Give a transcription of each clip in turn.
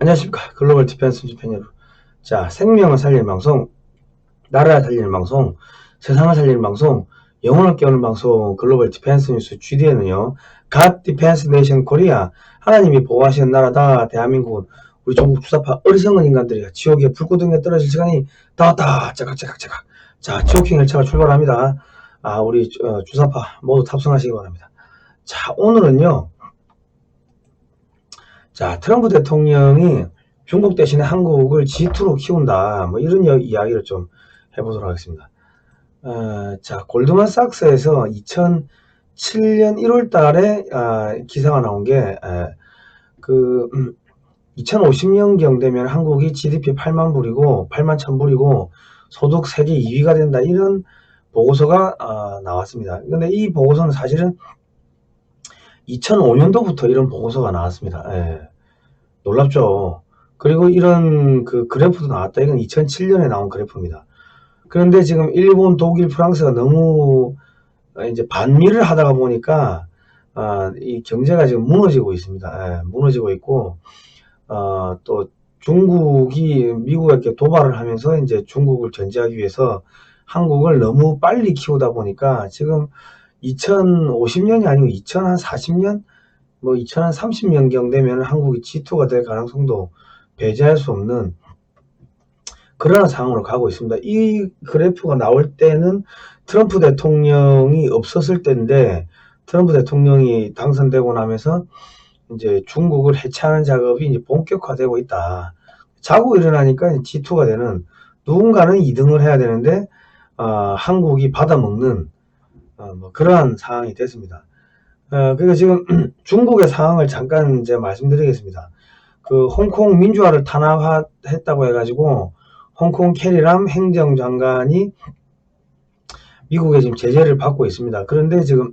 안녕하십니까. 글로벌 디펜스 집행 여러분. 자, 생명을 살리는 방송, 나라를 살리는 방송, 세상을 살리는 방송, 영혼을 깨우는 방송, 글로벌 디펜스 뉴스 GDN은요, God Defense Nation Korea, 하나님이 보호하시는 나라다, 대한민국은 우리 조국 주사파 어리석은 인간들이 지옥의 불구덩이에 떨어질 시간이 다 왔다. 제각. 자, 지옥행 열차가 출발합니다. 우리 주사파 모두 탑승하시기 바랍니다. 자, 오늘은요, 자, 트럼프 대통령이 중국 대신에 한국을 G2로 키운다. 뭐 이런 이야기를 좀 해보도록 하겠습니다. 자, 골드만삭스에서 2007년 1월 달에 기사가 나온 게, 2050년경 되면 한국이 GDP 8만 불이고, 8만 1000불이고, 소득 세계 2위가 된다. 이런 보고서가 나왔습니다. 근데 이 보고서는 사실은 2005년도부터 이런 보고서가 나왔습니다. 예. 놀랍죠. 그리고 이런 그 그래프도 나왔다. 이건 2007년에 나온 그래프입니다. 그런데 지금 일본, 독일, 프랑스가 너무 이제 반미를 하다가 보니까 이 경제가 지금 무너지고 있습니다. 예, 무너지고 있고 또 중국이 미국에게 도발을 하면서 이제 중국을 견제하기 위해서 한국을 너무 빨리 키우다 보니까 지금 2050년이 아니고 2040년 뭐 2030년경 되면 한국이 G2가 될 가능성도 배제할 수 없는 그런 상황으로 가고 있습니다. 이 그래프가 나올 때는 트럼프 대통령이 없었을 때인데 트럼프 대통령이 당선되고 나면서 이제 중국을 해체하는 작업이 이제 본격화되고 있다. 자고 일어나니까 G2가 되는 누군가는 2등을 해야 되는데 한국이 받아먹는 뭐 그러한 상황이 됐습니다. 그러니까 지금 중국의 상황을 잠깐 이제 말씀드리겠습니다. 그 홍콩 민주화를 탄압했다고 해가지고 홍콩 캐리람 행정장관이 미국에 지금 제재를 받고 있습니다. 그런데 지금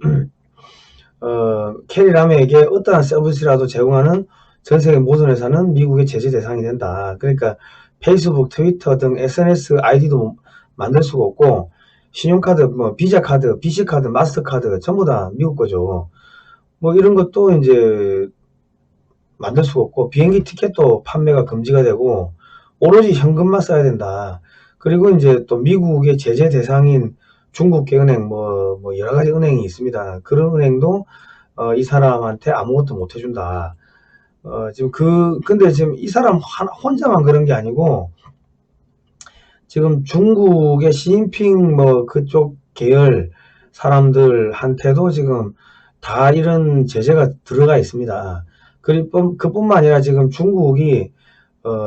캐리람에게 어떠한 서비스라도 제공하는 전 세계 모든 회사는 미국의 제재 대상이 된다. 그러니까 페이스북, 트위터 등 SNS 아이디도 만들 수가 없고 신용카드, 뭐 비자카드, BC카드, 마스터카드 전부 다 미국 거죠. 뭐 이런 것도 이제 만들 수가 없고 비행기 티켓도 판매가 금지가 되고 오로지 현금만 써야 된다. 그리고 이제 또 미국의 제재 대상인 중국계 은행 뭐 여러 가지 은행이 있습니다. 그런 은행도 이 사람한테 아무것도 못 해준다. 지금 근데 지금 이 사람 혼자만 그런 게 아니고 지금 중국의 시진핑 뭐 그쪽 계열 사람들한테도 지금 다 이런 제재가 들어가 있습니다. 그뿐만 아니라 지금 중국이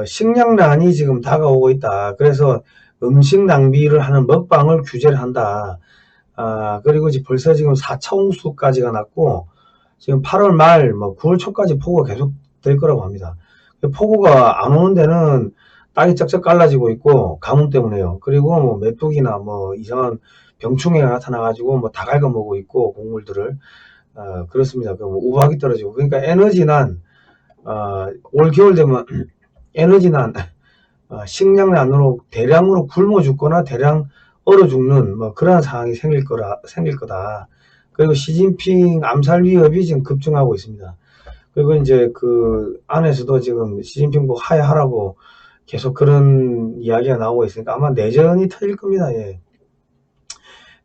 식량난이 지금 다가오고 있다. 그래서 음식 낭비를 하는 먹방을 규제를 한다. 그리고 벌써 지금 4차 홍수까지가 났고 지금 8월 말, 뭐 9월 초까지 폭우가 계속 될 거라고 합니다. 폭우가 안 오는 데는 땅이 쩍쩍 갈라지고 있고 가뭄 때문에요. 그리고 뭐 메뚜기나 뭐 이상한 병충해가 나타나가지고 뭐 다 갉아먹고 있고 곡물들을 그렇습니다. 뭐 우박이 떨어지고 그러니까 에너지난 올 겨울 되면 에너지난 식량난으로 대량으로 굶어 죽거나 대량 얼어 죽는 뭐 그러한 상황이 생길 거다. 그리고 시진핑 암살 위협이 지금 급증하고 있습니다. 그리고 이제 그 안에서도 지금 시진핑 보고 하야하라고 계속 그런 이야기가 나오고 있으니까 아마 내전이 터질 겁니다. 예.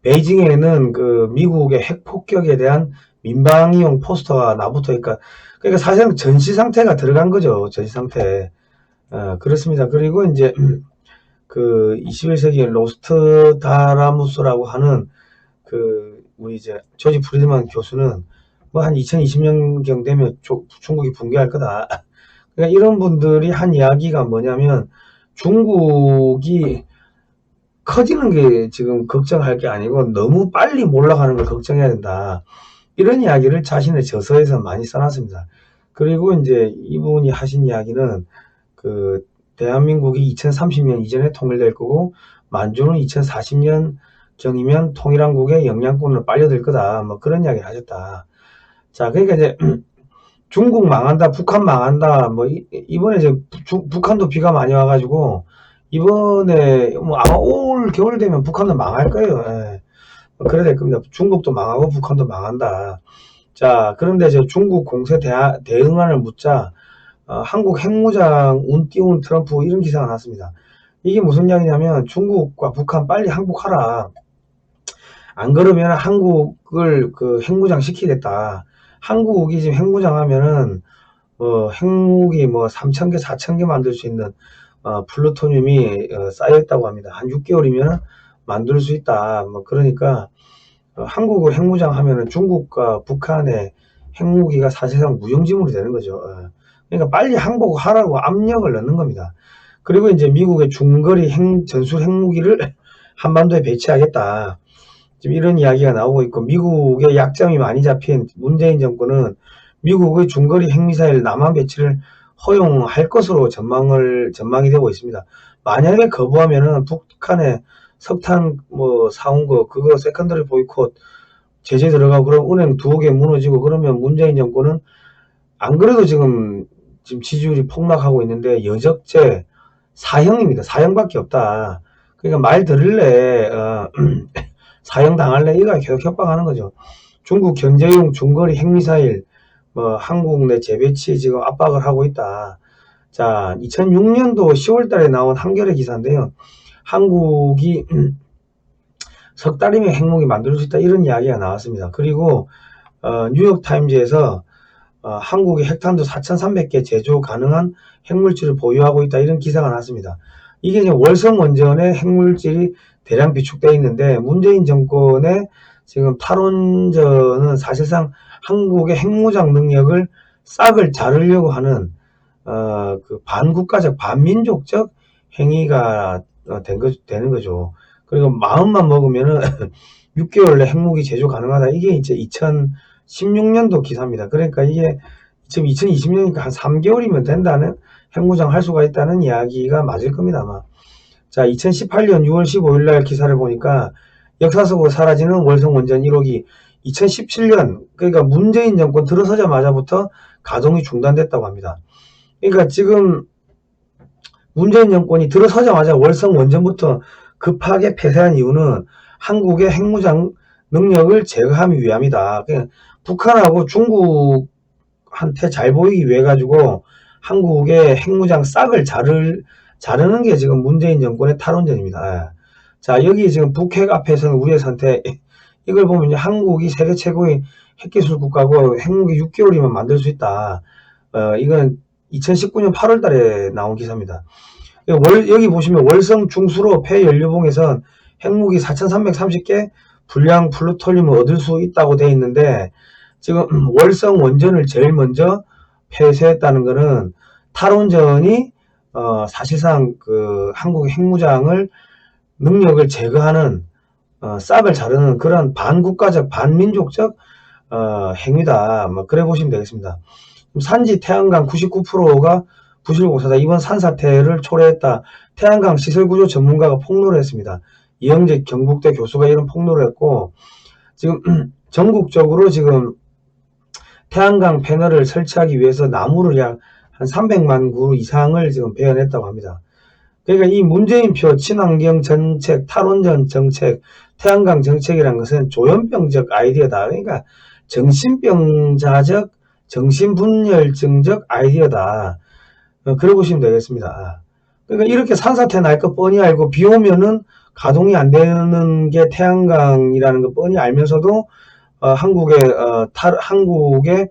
베이징에는 그 미국의 핵 폭격에 대한 민방위용 포스터가 나붙어 있니까 그러니까 사실은 전시 상태가 들어간 거죠. 전시 상태. 그렇습니다. 그리고 이제 그 21세기 로스트다라무스라고 하는 그 우리 이제 조지 프리드만 교수는 뭐 한 2020년경 되면 중국이 붕괴할 거다. 그러니까 이런 분들이 한 이야기가 뭐냐면 중국이 커지는 게 지금 걱정할 게 아니고 너무 빨리 몰락하는 걸 걱정해야 된다. 이런 이야기를 자신의 저서에서 많이 써놨습니다. 그리고 이제 이분이 하신 이야기는 그 대한민국이 2030년 이전에 통일될 거고 만주는 2040년 경이면 통일한국의 영향권으로 빨려들 거다. 뭐 그런 이야기를 하셨다. 자, 그러니까 이제 중국 망한다, 북한 망한다. 뭐 이번에 이제 북한도 비가 많이 와가지고 이번에 뭐 아마 올 겨울 되면 북한도 망할 거예요. 예. 그래야 될 겁니다. 중국도 망하고 북한도 망한다. 자, 그런데 저 중국 공세 대응안을 묻자 한국 핵무장 운 띄운 트럼프 이런 기사가 나왔습니다. 이게 무슨 이야기냐면 중국과 북한 빨리 항복하라. 안 그러면 한국을 그 핵무장 시키겠다. 한국이 지금 핵무장 하면은 핵무기 뭐 3,000개, 4,000개 만들 수 있는 플루토늄이 쌓여있다고 합니다. 한 6개월이면 만들 수 있다. 뭐 그러니까 한국을 핵무장 하면은 중국과 북한의 핵무기가 사실상 무용지물이 되는 거죠. 그러니까 빨리 항복하라고 압력을 넣는 겁니다. 그리고 이제 미국의 중거리 전술 핵무기를 한반도에 배치하겠다. 지금 이런 이야기가 나오고 있고, 미국의 약점이 많이 잡힌 문재인 정권은 미국의 중거리 핵미사일 남한 배치를 허용할 것으로 전망이 되고 있습니다. 만약에 거부하면은 북한의 석탄 사온 거 그거 세컨더리 보이콧 제재 들어가고 그럼 은행 두어 개 무너지고 그러면 문재인 정권은 안 그래도 지금 지지율이 폭락하고 있는데 여적죄 사형입니다. 사형밖에 없다. 그러니까 말 들을래 사형 당할래 이거 계속 협박하는 거죠. 중국 경제용 중거리 핵미사일 한국 내 재배치 지금 압박을 하고 있다. 자, 2006년도 10월 달에 나온 한겨레 기사인데요. 한국이 석 달이면 핵무기 만들 수 있다 이런 이야기가 나왔습니다. 그리고 뉴욕타임즈에서 한국이 핵탄두 4,300개 제조 가능한 핵물질을 보유하고 있다 이런 기사가 났습니다. 이게 이제 월성 원전의 핵물질이 대량 비축되어 있는데 문재인 정권의 지금 탈원전은 사실상 한국의 핵무장 능력을 싹을 자르려고 하는 그 반국가적 반민족적 행위가 되는 거죠. 그리고 마음만 먹으면은 6개월 내 핵무기 제조 가능하다. 이게 이제 2016년도 기사입니다. 그러니까 이게 지금 2020년이니까 한 3개월이면 된다는 핵무장 할 수가 있다는 이야기가 맞을 겁니다, 아마. 자, 2018년 6월 15일 날 기사를 보니까 역사 속으로 사라지는 월성 원전 1호기 2017년, 그러니까 문재인 정권 들어서자마자부터 가동이 중단됐다고 합니다. 그러니까 지금 문재인 정권이 들어서자마자 월성 원전부터 급하게 폐쇄한 이유는 한국의 핵무장 능력을 제거하기 위함이다. 그냥 북한하고 중국한테 잘 보이기 위해 가지고 한국의 핵무장 싹을 자르는 게 지금 문재인 정권의 탈원전입니다. 자, 여기 지금 북핵 앞에서는 우리의 선택. 이걸 보면 한국이 세계 최고의 핵기술 국가고 핵무기 6개월이면 만들 수 있다. 이건 2019년 8월 달에 나온 기사입니다. 여기 보시면 월성 중수로 폐연료봉에선 핵무기 4,330개 불량 플루토늄을 얻을 수 있다고 되어 있는데 지금 월성 원전을 제일 먼저 폐쇄했다는 것은 탈원전이 사실상 그 한국의 핵무장을 능력을 제거하는 싹을 자르는 그런 반국가적 반민족적 행위다. 뭐 그래 보시면 되겠습니다. 산지 태양광 99%가 부실공사다. 이번 산사태를 초래했다. 태양광 시설구조 전문가가 폭로를 했습니다. 이영재 경북대 교수가 이런 폭로를 했고 지금 전국적으로 지금 태양광 패널을 설치하기 위해서 나무를 약 한 300만 그루 이상을 지금 베어냈다고 합니다. 그러니까 이 문재인표 친환경 정책, 탈원전 정책, 태양광 정책이라는 것은 조현병적 아이디어다. 그러니까 정신병자적, 정신분열증적 아이디어다. 그래 보시면 되겠습니다. 그러니까 이렇게 산사태 날 거 뻔히 알고 비 오면은 가동이 안 되는 게 태양광이라는 거 뻔히 알면서도 한국의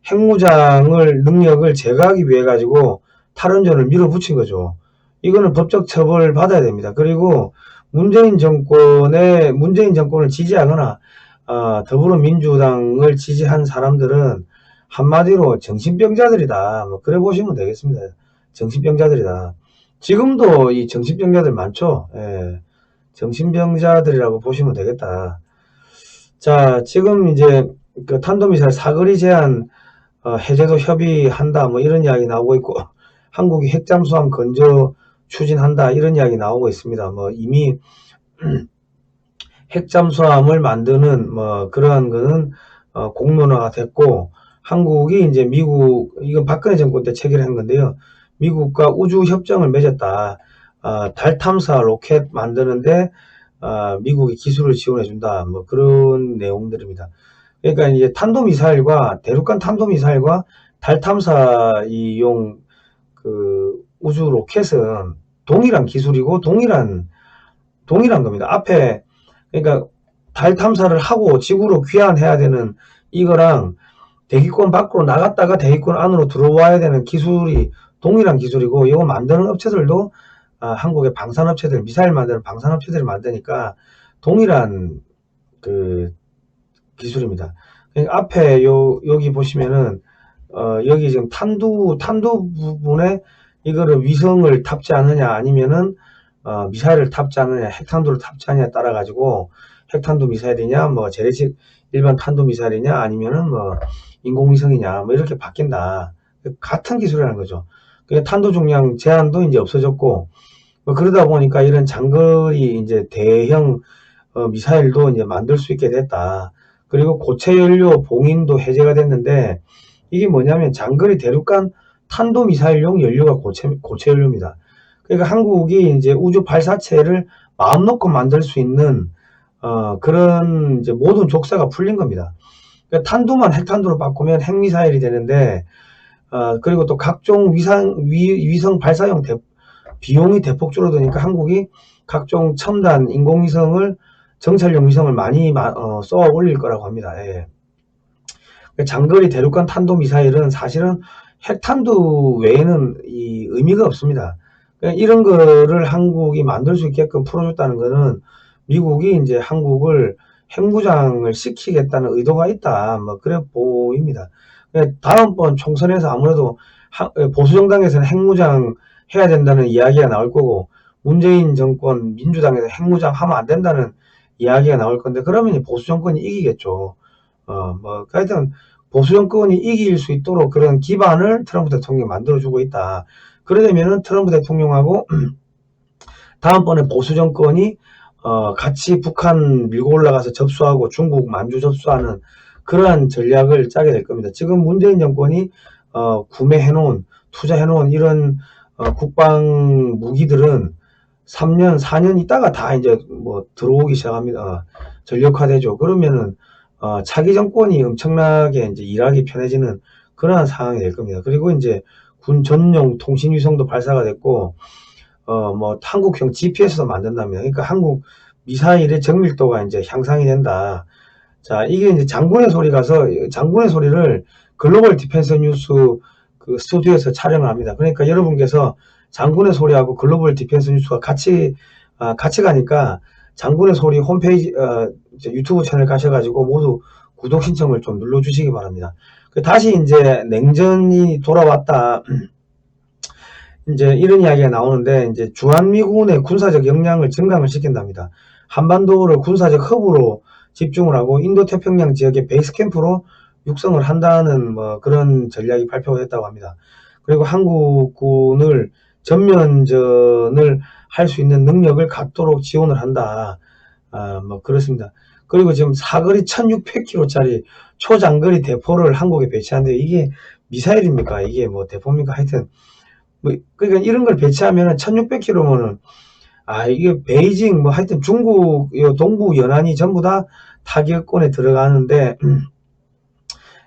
핵무장을 능력을 제거하기 위해 가지고 탈원전을 밀어붙인 거죠. 이거는 법적 처벌 받아야 됩니다. 그리고 문재인 정권을 지지하거나 더불어민주당을 지지한 사람들은 한마디로 정신병자들이다. 뭐 그래 보시면 되겠습니다. 정신병자들이다. 지금도 이 정신병자들 많죠. 예, 정신병자들이라고 보시면 되겠다. 자, 지금 이제 그 탄도미사일 사거리 제한 해제도 협의한다. 뭐 이런 이야기 나오고 있고 한국이 핵잠수함 건조 추진한다. 이런 이야기 나오고 있습니다. 뭐 이미 핵잠수함을 만드는 뭐 그러한 거는 공론화가 됐고 한국이 이제 이건 박근혜 정권 때 체결한 건데요. 미국과 우주 협정을 맺었다. 달 탐사 로켓 만드는데 미국이 기술을 지원해 준다. 뭐 그런 내용들입니다. 그러니까 이제 대륙간 탄도미사일과 달 탐사 이용 그 우주 로켓은 동일한 기술이고 동일한 겁니다. 앞에 그러니까 달 탐사를 하고 지구로 귀환해야 되는 이거랑 대기권 밖으로 나갔다가 대기권 안으로 들어와야 되는 기술이 동일한 기술이고, 이거 만드는 업체들도 한국의 방산업체들, 미사일 만드는 방산업체들이 만드니까 동일한 그 기술입니다. 그러니까 앞에 여기 보시면은 여기 지금 탄두 부분에 이거를 위성을 탑재하느냐 아니면은 미사일을 탑재하느냐, 핵탄두를 탑재하느냐에 따라 가지고 핵탄두 미사일이냐, 뭐 재래식 일반 탄두 미사일이냐, 아니면은 뭐 인공위성이냐, 뭐 이렇게 바뀐다. 같은 기술이라는 거죠. 그러니까 탄두 중량 제한도 이제 없어졌고, 뭐 그러다 보니까 이런 장거리 이제 대형 미사일도 이제 만들 수 있게 됐다. 그리고 고체 연료 봉인도 해제가 됐는데, 이게 뭐냐면 장거리 대륙간 탄도 미사일용 연료가 고체 연료입니다. 그러니까 한국이 이제 우주 발사체를 마음 놓고 만들 수 있는 그런 이제 모든 족쇄가 풀린 겁니다. 그러니까 탄두만 핵탄두로 바꾸면 핵미사일이 되는데, 그리고 또 각종 위성 발사용 비용이 대폭 줄어드니까 한국이 각종 첨단 인공위성을, 정찰용 위성을 많이 쏘아 올릴 거라고 합니다. 예. 장거리 대륙간 탄도미사일은 사실은 핵탄두 외에는 의미가 없습니다. 이런 거를 한국이 만들 수 있게끔 풀어줬다는 거는 미국이 이제 한국을 핵무장을 시키겠다는 의도가 있다, 뭐 그래 보입니다. 다음번 총선에서 아무래도 보수정당에서는 핵무장 해야 된다는 이야기가 나올 거고, 문재인 정권 민주당에서 핵무장 하면 안 된다는 이야기가 나올 건데, 그러면 보수정권이 이기겠죠. 뭐 하여튼 보수정권이 이길 수 있도록 그런 기반을 트럼프 대통령이 만들어주고 있다. 그러려면은 트럼프 대통령하고 다음번에 보수정권이 같이 북한 밀고 올라가서 접수하고 중국 만주 접수하는 그러한 전략을 짜게 될 겁니다. 지금 문재인 정권이 구매해놓은, 투자해놓은 이런 국방 무기들은 3년, 4년 있다가 다 이제 뭐 들어오기 시작합니다. 전력화되죠. 그러면은 차기 정권이 엄청나게 이제 일하기 편해지는 그러한 상황이 될 겁니다. 그리고 이제 군 전용 통신 위성도 발사가 됐고, 뭐 한국형 GPS도 만든답니다. 그러니까 한국 미사일의 정밀도가 이제 향상이 된다. 자, 이게 이제 장군의 소리를 글로벌 디펜스 뉴스 그 스튜디오에서 촬영을 합니다. 그러니까 여러분께서 장군의 소리하고 글로벌 디펜스 뉴스가 같이 가니까 장군의 소리 홈페이지, 유튜브 채널 가셔가지고 모두 구독 신청을 좀 눌러주시기 바랍니다. 다시 이제 냉전이 돌아왔다. 이제 이런 이야기가 나오는데, 이제 주한미군의 군사적 역량을 증강을 시킨답니다. 한반도를 군사적 허브로 집중을 하고 인도태평양 지역의 베이스 캠프로 육성을 한다는 뭐 그런 전략이 발표됐다고 합니다. 그리고 한국군을 전면전을 할 수 있는 능력을 갖도록 지원을 한다. 뭐 그렇습니다. 그리고 지금 사거리 1600km짜리 초장거리 대포를 한국에 배치하는데, 이게 미사일입니까? 이게 뭐 대포입니까? 하여튼 뭐 그러니까 이런 걸 배치하면은 1600km면은 이게 베이징 뭐 하여튼 중국 동부 연안이 전부 다 타격권에 들어가는데,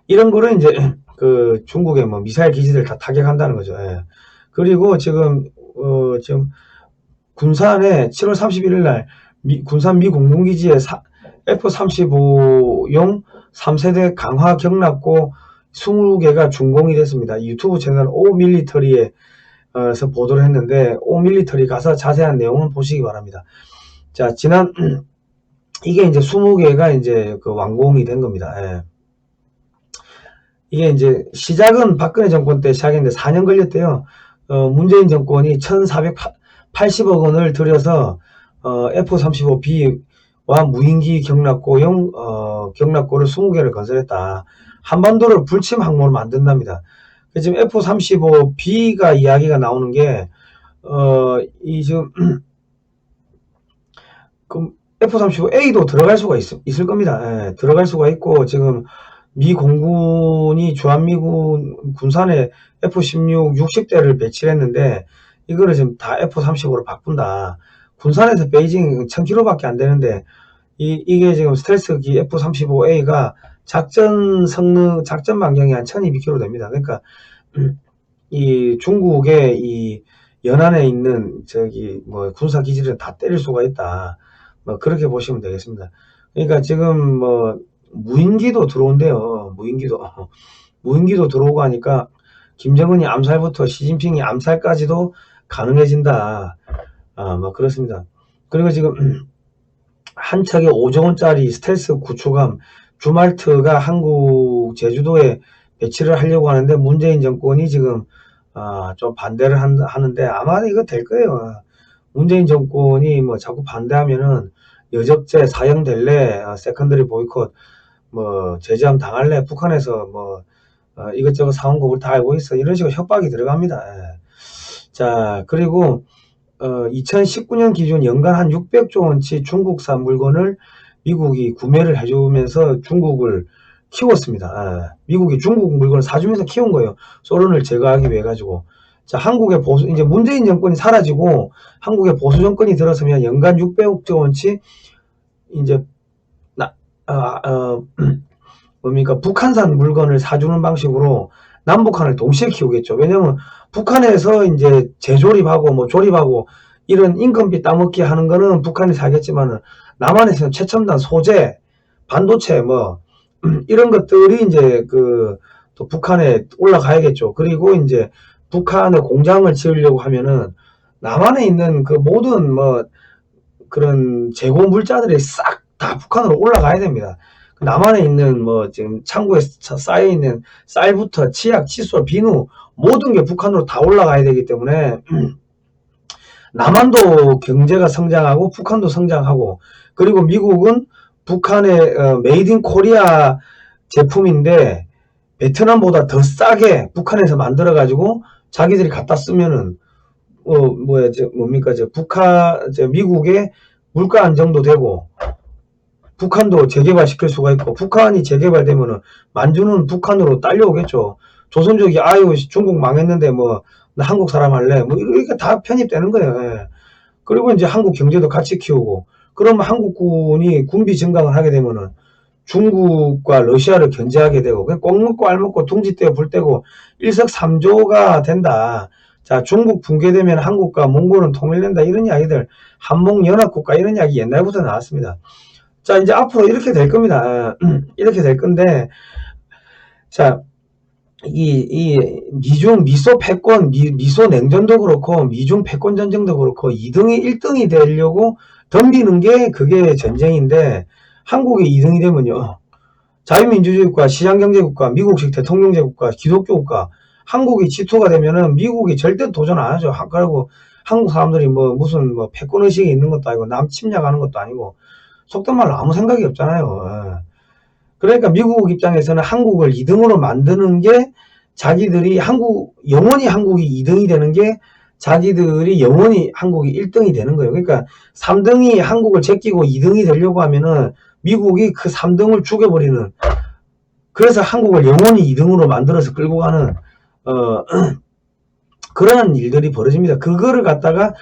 이런 거를 이제 그 중국의 뭐 미사일 기지들 다 타격한다는 거죠. 예. 그리고 지금 군산에 7월 31일 날 군산 미 공군기지에 F-35용 3세대 강화 경납고 20개가 준공이 됐습니다. 유튜브 채널 오밀리터리에서 보도를 했는데, 오밀리터리 가서 자세한 내용을 보시기 바랍니다. 자, 이게 이제 20개가 이제 그 완공이 된 겁니다. 예. 이게 이제 시작은 박근혜 정권 때 시작했는데 4년 걸렸대요. 문재인 정권이 1,480억 원을 들여서 F-35B와 무인기 경납고용 경납고를 20개를 건설했다. 한반도를 불침 항모로 만든답니다. 지금 F-35B가 이야기가 나오는 게 지금 F-35A도 들어갈 수가 있을 겁니다. 예, 들어갈 수가 있고, 지금 미 공군이 주한미군 군산에 F-16 60대를 배치를 했는데, 이거를 지금 다 F-35로 바꾼다. 군산에서 베이징 1000km밖에 안 되는데, 이게 지금 스텔스기 F-35A가 작전 성능, 작전 반경이 한 1200km 됩니다. 그러니까 이 중국의 이 연안에 있는 저기 뭐 군사 기지를 다 때릴 수가 있다. 뭐 그렇게 보시면 되겠습니다. 그러니까 지금 뭐 무인기도 들어온대요. 무인기도 들어오고 하니까 김정은이 암살부터 시진핑이 암살까지도 가능해진다. 뭐 그렇습니다. 그리고 지금 한 척에 5조 원짜리 스텔스 구축함 주말트가 한국 제주도에 배치를 하려고 하는데 문재인 정권이 지금 좀 반대를 하는데 아마 이거 될 거예요. 문재인 정권이 뭐 자꾸 반대하면은 여적죄 사형될래, 세컨더리 보이콧 뭐 제재함 당할래, 북한에서 뭐 이것저것 사온 거 우리 다 알고 있어, 이런 식으로 협박이 들어갑니다. 예. 자, 그리고 2019년 기준 연간 한 600조 원치 중국산 물건을 미국이 구매를 해주면서 중국을 키웠습니다. 미국이 중국 물건을 사주면서 키운 거예요. 소련을 제거하기 위해 가지고. 자, 한국의 보수, 이제 문재인 정권이 사라지고 한국의 보수 정권이 들어서면 연간 600조 원치 이제 뭡니까, 북한산 물건을 사주는 방식으로 남북한을 동시에 키우겠죠. 왜냐면 북한에서 이제 재조립하고 뭐 조립하고 이런 인건비 따먹기 하는 거는 북한이 사겠지만은 남한에서는 최첨단 소재, 반도체 뭐 이런 것들이 이제 또 북한에 올라가야겠죠. 그리고 이제 북한의 공장을 지으려고 하면은 남한에 있는 그 모든 뭐 그런 재고 물자들이 싹 다 북한으로 올라가야 됩니다. 남한에 있는 뭐 지금 창고에 쌓여 있는 쌀부터 치약, 칫솔, 비누 모든 게 북한으로 다 올라가야 되기 때문에 남한도 경제가 성장하고 북한도 성장하고, 그리고 미국은 북한의 메이드 인 코리아 제품인데 베트남보다 더 싸게 북한에서 만들어 가지고 자기들이 갖다 쓰면은 미국의 물가 안정도 되고 북한도 재개발시킬 수가 있고, 북한이 재개발되면은 만주는 북한으로 딸려오겠죠. 조선족이 아유 중국 망했는데 뭐 나 한국 사람 할래 뭐 이렇게 다 편입되는 거예요. 예. 그리고 이제 한국 경제도 같이 키우고, 그러면 한국군이 군비 증강을 하게 되면은 중국과 러시아를 견제하게 되고, 꼭 먹고 알 먹고 둥지 떼고 불 떼고 일석삼조가 된다. 자, 중국 붕괴되면 한국과 몽골은 통일된다, 이런 이야기들, 한목연합국가 이런 이야기 옛날부터 나왔습니다. 자, 이제 앞으로 이렇게 될 겁니다. 이렇게 될 건데, 자, 이 미중 미소 패권, 미소 냉전도 그렇고 미중 패권 전쟁도 그렇고 2등이 1등이 되려고 덤비는 게 그게 전쟁인데, 한국이 2등이 되면요, 자유민주주의 국가, 시장경제국가, 미국식 대통령제국가, 기독교국가, 한국이 G2가 되면은 미국이 절대 도전 안 하죠. 그리고 한국 사람들이 뭐 무슨 뭐 패권의식이 있는 것도 아니고 남 침략하는 것도 아니고 속된 말로 아무 생각이 없잖아요. 그러니까 미국 입장에서는 한국을 2등으로 만드는 게 자기들이 영원히 한국이 2등이 되는 게 자기들이 영원히 한국이 1등이 되는 거예요. 그러니까 3등이 한국을 제끼고 2등이 되려고 하면은 미국이 그 3등을 죽여버리는, 그래서 한국을 영원히 2등으로 만들어서 끌고 가는 그런 일들이 벌어집니다. 그거를 갖다가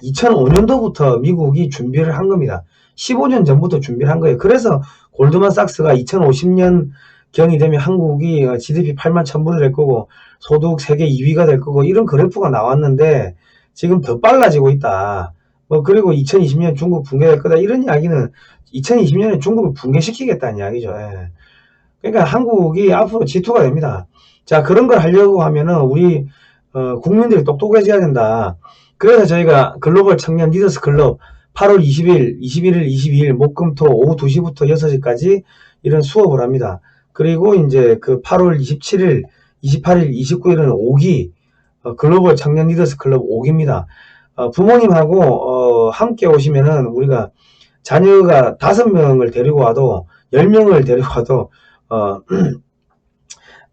2005년도부터 미국이 준비를 한 겁니다. 15년 전부터 준비를 한 거예요. 그래서 골드만삭스가 2050년 경이 되면 한국이 GDP 8만 1000불이 될 거고 소득 세계 2위가 될 거고 이런 그래프가 나왔는데 지금 더 빨라지고 있다. 뭐 그리고 2020년 중국 붕괴될 거다, 이런 이야기는 2020년에 중국을 붕괴시키겠다는 이야기죠. 예. 그러니까 한국이 앞으로 G2가 됩니다. 자, 그런 걸 하려고 하면은 우리 국민들이 똑똑해져야 된다. 그래서 저희가 글로벌 청년 리더스 클럽 8월 20일, 21일, 22일 목금토 오후 2시부터 6시까지 이런 수업을 합니다. 그리고 이제 그 8월 27일, 28일, 29일은 5기 글로벌 청년 리더스 클럽 5기입니다. 부모님하고 함께 오시면은 우리가 자녀가 5명을 데리고 와도 10명을 데리고 와도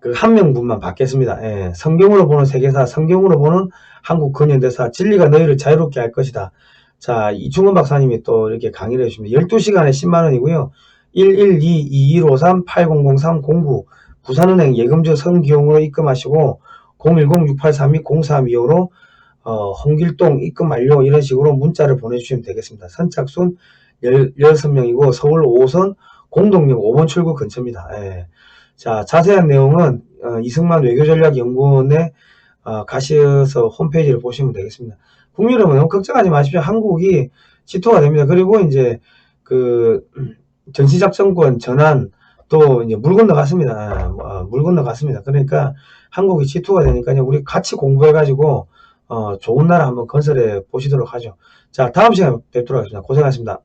그 한 명분만 받겠습니다. 예, 성경으로 보는 세계사, 성경으로 보는 한국 근현대사, 진리가 너희를 자유롭게 할 것이다. 자, 이충원 박사님이 또 이렇게 강의를 해주십니다. 12시간에 10만원이고요. 112-2153-8003-09 부산은행 예금주 성기용으로 입금하시고 010-683-0325로 홍길동 입금 완료, 이런 식으로 문자를 보내주시면 되겠습니다. 선착순 16명이고 서울 5호선 공동역 5번 출구 근처입니다. 예. 자, 자세한 내용은 이승만 외교전략연구원에 가셔서 홈페이지를 보시면 되겠습니다. 국민 여러분 너무 걱정하지 마십시오. 한국이 지토가 됩니다. 그리고 이제 그 전시작전권 전환 또 이제 물 건너갔습니다. 물 건너갔습니다. 그러니까 한국이 지토가 되니까요. 우리 같이 공부해가지고 좋은 나라 한번 건설해 보시도록 하죠. 자, 다음 시간에 뵙도록 하겠습니다. 고생하셨습니다.